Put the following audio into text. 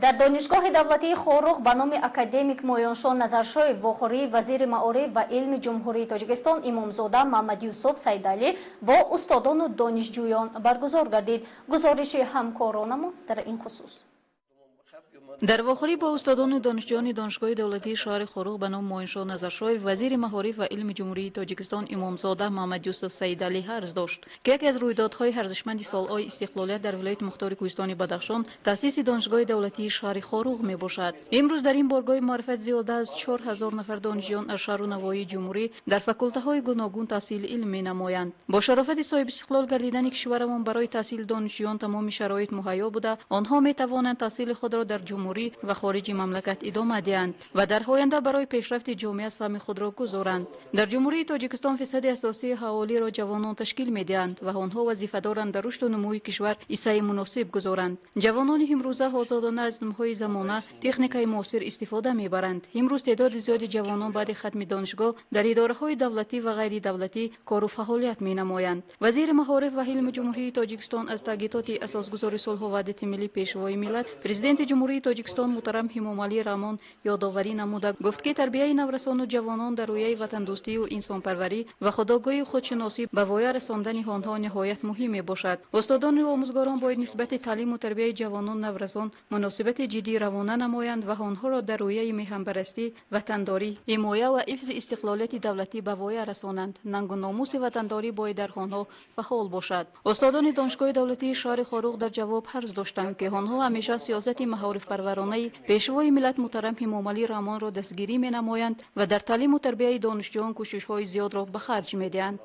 در دانشگاه دولتی ش.Хоруғ به نام اکادمیک مویانشان نظرشوی وخوری وزیر маъориф و علم جمهوری تاجیکستان امامزاده محمد یوسف سیدعلی با استادان و دانشجویان برگزار گردید. گزارش همکارانمان در این خصوص. در وخوری با استادان و دانشجویان دانشگاه دولتی شهر ش.Хоруғ به نام مویانشان نظرشوی وزیر маъориф و علم جمهوری تاجیکستان امامزاده محمد یوسف سیدعلی عرض داشت که یکی از رویدادهای ارزشمند سالهای استقلالیت در ولایت مختار کوهستان بدخشان تأسیس دانشگاه دولتی شهر ش.Хоруغ می باشد. امروز در این بارگاه معرفت زیاده از 4000 نفر دانشجویان از شهر و نواحی جمهوری در فاکولته های گوناگون تحصیل علم می نمایند. با شرافت صاحب استقلال گردیدن کشورمان برای تحصیل دانشجویان تمام شرایط مهیا بوده، آنها می توانند تحصیل خود را در جمهوری و خارج مملکت ادامه دهند و در آینده برای پیشرفت جامعه سهم خود را گذارند. در جمهوری تاجیکستان فیصد اساسی اهالی را جوانان تشکیل می‌دهند و آنها وظیفه دارند در رشد و نموی کشور حصه مناسب گذارند. جوانان امروزه آزادانه از نموهای زمانه تکنیکای معاصر استفاده می‌برند. امروز تعداد زیادی جوانان بعد ختم دانشگاه در اداره‌های دولتی و غیر دولتی کار و فعالیت می‌نمایند. وزیر معارف و علم جمهوری تاجیکستان از تاکیدات اساسگذار صلح و وحدت ملی پیشوای ملت پرزیدنت جمهوری تاجیکستان محترم امامعلی رحمان یادآوری نموده گفت که تربیت نورسان و جوانان در رویه وطن دوستی و انسان پروری و خودآگاهی خودشناسی به وای رساندن آنها نهایت مهم باشد. استادان و آموزگاران باید نسبت تعلیم و تربیت جوانان نورسان مناسبت جدی روانه نمایند و آنها را در رویه میهن‌پرستی، وطنداری، حمایت و حفظ استقلالیت دولتی به وای رسانند. ننگ و ناموس وطنداری باید در آنها فعال باشد. استادان دانشگاه دولتی شهر ش.Хоруغ در جواب عرض داشتند که آنها همیشه سیاست معارف پرورانه پیشوای ملت محترم امامعلی رحمان را دستگیری می نمایند و در تعلیم و تربیت دانشجویان کوشش‌های زیاد را به خرج می دهند.